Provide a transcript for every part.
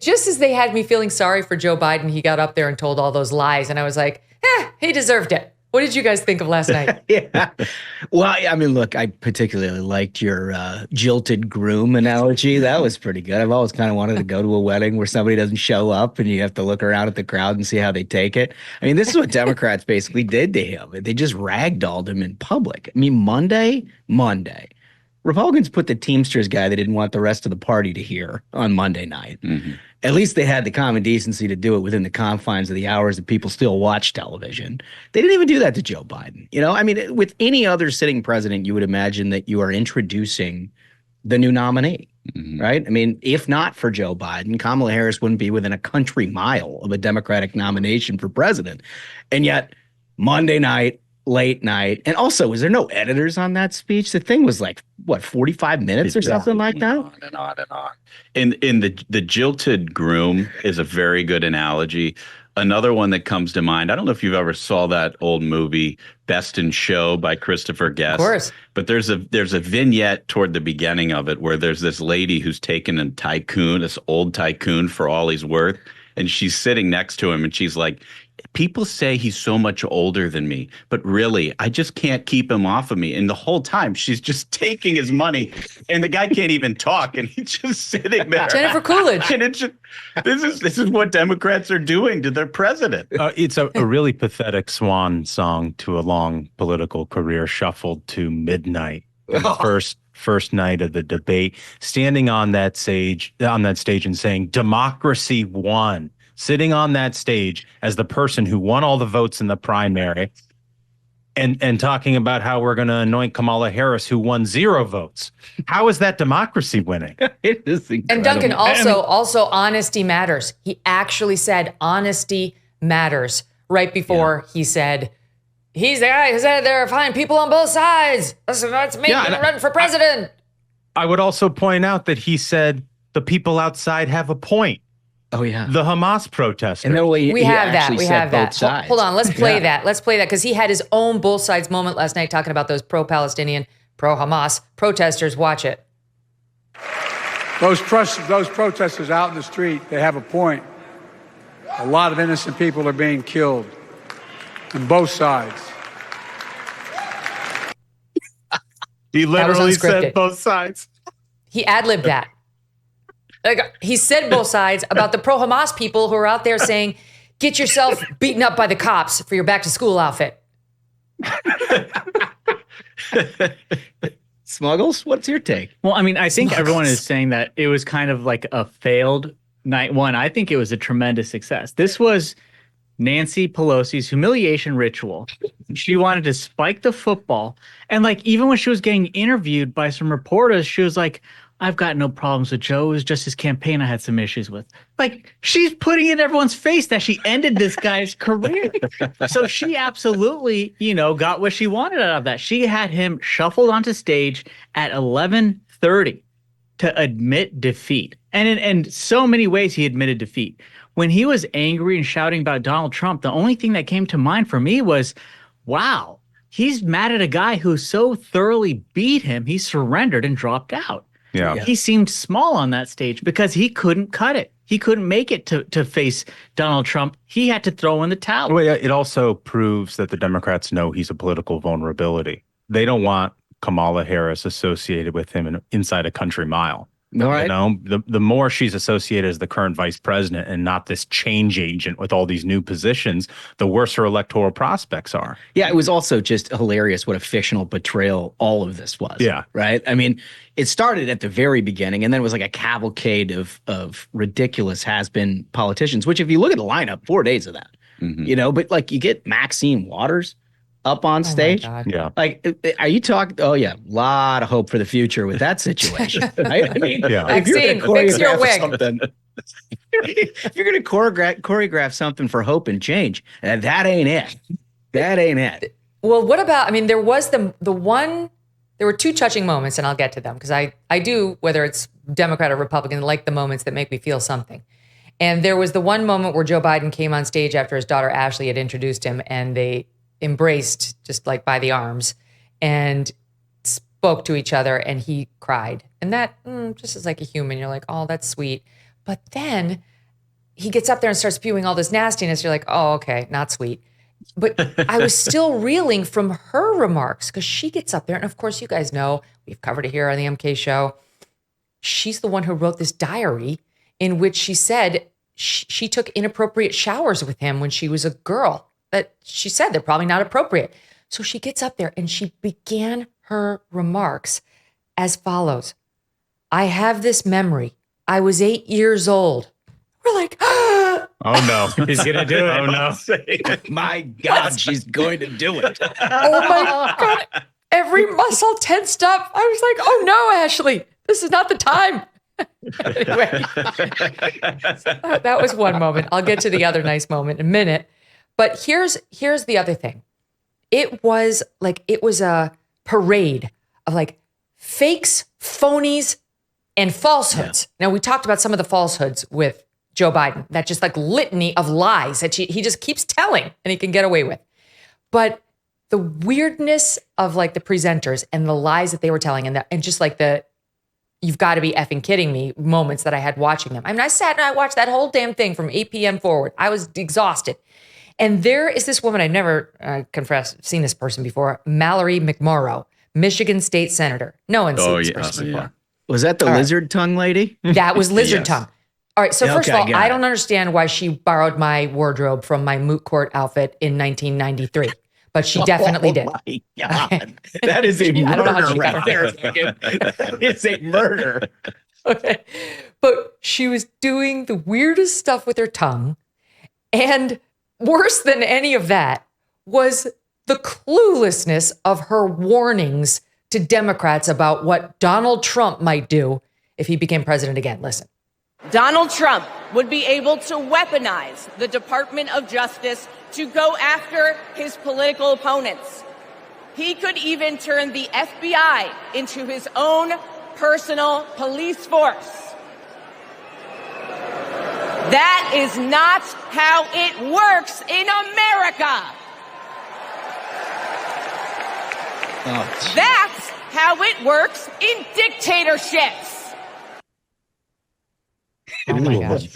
just as they had me feeling sorry for Joe Biden, he got up there and told all those lies. And I was like, he deserved it. What did you guys think of last night? Yeah. Well, I mean, look, I particularly liked your jilted groom analogy. That was pretty good. I've always kind of wanted to go to a wedding where somebody doesn't show up and you have to look around at the crowd and see how they take it. I mean, this is what Democrats basically did to him. They just ragdolled him in public. I mean, Monday, Republicans put the Teamsters guy they didn't want the rest of the party to hear on Monday night. Mm-hmm. At least they had the common decency to do it within the confines of the hours that people still watch television. They didn't even do that to Joe Biden. You know, I mean, with any other sitting president, you would imagine that you are introducing the new nominee, right? I mean, if not for Joe Biden, Kamala Harris wouldn't be within a country mile of a Democratic nomination for president. And yet, Monday night, late night, and also, was there no editors on that speech? The thing was like, what, 45 minutes or something like that? On and on and on. In the jilted groom is a very good analogy. Another one that comes to mind, I don't know if you've ever saw that old movie Best in Show by Christopher Guest. Of course. But there's a vignette toward the beginning of it where there's this lady who's taken a tycoon, this old tycoon for all he's worth, and she's sitting next to him and she's like, people say he's so much older than me, but really, I just can't keep him off of me. And the whole time, she's just taking his money, and the guy can't even talk, and he's just sitting there. Jennifer Coolidge. And it's just, this is what Democrats are doing to their president. It's a really pathetic swan song to a long political career, shuffled to midnight. The first night of the debate, standing on that stage and saying, "Democracy won." Sitting on that stage as the person who won all the votes in the primary and talking about how we're going to anoint Kamala Harris, who won 0 votes. How is that democracy winning? It is incredible. And Duncan, also honesty matters. He actually said honesty matters right before he said, he's the guy who said there are fine people on both sides. Let's make him run for president. I would also point out that he said the people outside have a point. Oh, yeah. The Hamas protesters. And then we have that. Hold on. Let's play that. Let's play that because he had his own both sides moment last night talking about those pro-Palestinian, pro-Hamas protesters. Watch it. Those protesters out in the street, they have a point. A lot of innocent people are being killed on both sides. He literally said both sides. He ad-libbed that. He said both sides about the pro-Hamas people who are out there saying, get yourself beaten up by the cops for your back-to-school outfit. Smuggles, what's your take? Well, I mean, I think everyone is saying that it was kind of like a failed night one. I think it was a tremendous success. This was Nancy Pelosi's humiliation ritual. She wanted to spike the football. And like, even when she was getting interviewed by some reporters, she was like, I've got no problems with Joe. It was just his campaign I had some issues with. Like, she's putting in everyone's face that she ended this guy's career. So she absolutely, got what she wanted out of that. She had him shuffled onto stage at 11:30 to admit defeat. And in so many ways, he admitted defeat. When he was angry and shouting about Donald Trump, the only thing that came to mind for me was, wow, he's mad at a guy who so thoroughly beat him, he surrendered and dropped out. Yeah. He seemed small on that stage because he couldn't cut it. He couldn't make it to face Donald Trump. He had to throw in the towel. Well, yeah, it also proves that the Democrats know he's a political vulnerability. They don't want Kamala Harris associated with him inside a country mile. All right. The more she's associated as the current vice president and not this change agent with all these new positions, the worse her electoral prospects are. Yeah, it was also just hilarious what a fictional betrayal all of this was. Yeah. Right? I mean, it started at the very beginning, and then it was like a cavalcade of ridiculous has-been politicians, which if you look at the lineup, 4 days of that, but like you get Maxine Waters up on stage. Yeah. Like, are you talking? Oh, yeah. A lot of hope for the future with that situation. Right? I mean, if you're going to choreograph something, if you're going to choreograph something for hope and change, that ain't it. That ain't it. Well, what about, there was there were 2 touching moments, and I'll get to them because I do, whether it's Democrat or Republican, like the moments that make me feel something. And there was the one moment where Joe Biden came on stage after his daughter Ashley had introduced him, and they embraced just like by the arms and spoke to each other, and he cried. And that just is like a human. You're like, oh, that's sweet. But then he gets up there and starts spewing all this nastiness. You're like, oh, okay, not sweet. But I was still reeling from her remarks because she gets up there. And of course, you guys know, we've covered it here on the MK show. She's the one who wrote this diary in which she said she took inappropriate showers with him when she was a girl. That she said they're probably not appropriate. So she gets up there and she began her remarks as follows. I have this memory. I was 8 years old. We're like, Oh no, he's gonna do it. Oh no. My God, she's going to do it. oh my God. Every muscle tensed up. I was like, oh no, Ashley, this is not the time. Anyway, that was one moment. I'll get to the other nice moment in a minute. But here's the other thing. It was a parade of like fakes, phonies, and falsehoods. Yeah. Now, we talked about some of the falsehoods with Joe Biden, that just like litany of lies that he just keeps telling and he can get away with. But the weirdness of like the presenters and the lies that they were telling and just like the you've got to be effing kidding me moments that I had watching them. I mean, I sat and I watched that whole damn thing from 8 p.m. forward. I was exhausted. And there is this woman, I've never seen this person before, Mallory McMorrow, Michigan State Senator. No one's seen this person before. Yeah. Was that the lizard tongue lady? That was lizard tongue. All right, so first of all, I don't understand why she borrowed my wardrobe from my moot court outfit in 1993. But she definitely did. Oh my God. That is a murder right there. It's a murder. Okay. But she was doing the weirdest stuff with her tongue. And worse than any of that was the cluelessness of her warnings to Democrats about what Donald Trump might do if he became president again. Listen. Donald Trump would be able to weaponize the Department of Justice to go after his political opponents. He could even turn the FBI into his own personal police force. That is not how it works in America. Oh, that's how it works in dictatorships. Oh my gosh.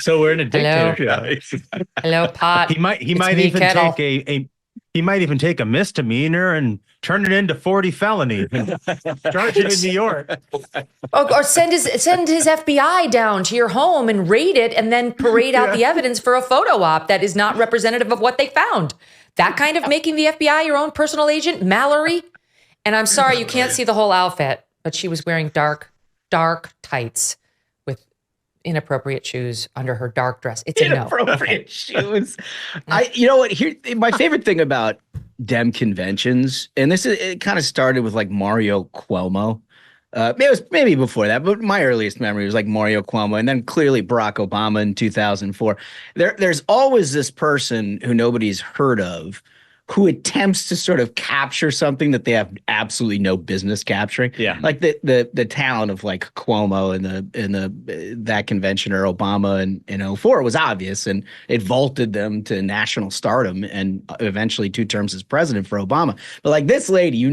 So we're in a dictatorship. Hello, pot. He might even take a misdemeanor and turn it into 40 felony and charge it in New York. Or send his FBI down to your home and raid it and then parade out the evidence for a photo op that is not representative of what they found. That kind of making the FBI your own personal agent, Mallory. And I'm sorry, you can't see the whole outfit, but she was wearing dark tights with inappropriate shoes under her dark dress. It's a no. Inappropriate shoes. You know what? Here, my favorite thing about Dem conventions, and it kind of started with like Mario Cuomo. It was maybe before that, but my earliest memory was like Mario Cuomo, and then clearly Barack Obama in 2004. There's always this person who nobody's heard of who attempts to sort of capture something that they have absolutely no business capturing. Yeah, like the talent of like Cuomo in that convention, or Obama in 04 was obvious, and it vaulted them to national stardom and eventually 2 terms as president for Obama. But like this lady,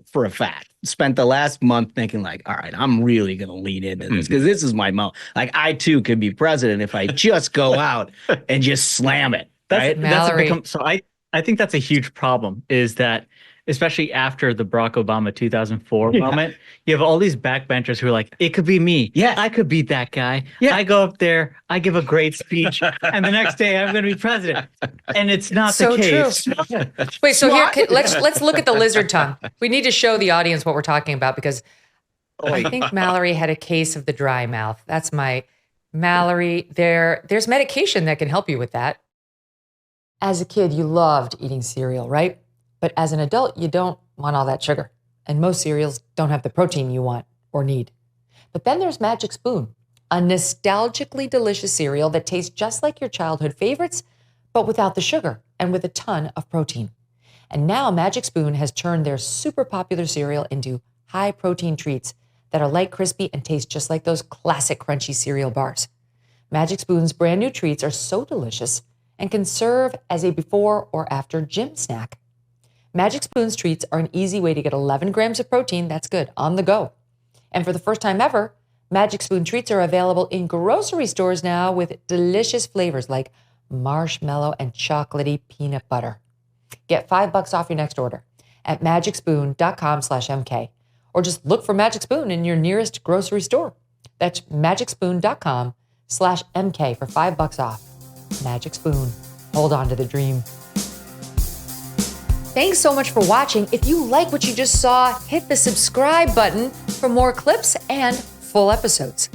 for a fact, spent the last month thinking like, all right, I'm really going to lean into this because this is my moment. Like I too could be president if I just go out and just slam it. I think that's a huge problem, is that especially after the Barack Obama 2004 moment, you have all these backbenchers who are like, it could be me. Yeah, I could beat that guy. Yeah. I go up there, I give a great speech, and the next day I'm going to be president. And it's not the case. True. Wait, so here, let's look at the lizard tongue. We need to show the audience what we're talking about because I think Mallory had a case of the dry mouth. That's my Mallory. There's medication that can help you with that. As a kid, you loved eating cereal, right? But as an adult, you don't want all that sugar. And most cereals don't have the protein you want or need. But then there's Magic Spoon, a nostalgically delicious cereal that tastes just like your childhood favorites, but without the sugar and with a ton of protein. And now Magic Spoon has turned their super popular cereal into high protein treats that are light, crispy, and taste just like those classic crunchy cereal bars. Magic Spoon's brand new treats are so delicious and can serve as a before or after gym snack. Magic Spoon's treats are an easy way to get 11 grams of protein, that's good, on the go. And for the first time ever, Magic Spoon treats are available in grocery stores now with delicious flavors like marshmallow and chocolatey peanut butter. Get $5 off your next order at magicspoon.com/MK, or just look for Magic Spoon in your nearest grocery store. That's magicspoon.com/MK for $5 off. Magic Spoon. Hold on to the dream. Thanks so much for watching. If you like what you just saw, hit the subscribe button for more clips and full episodes.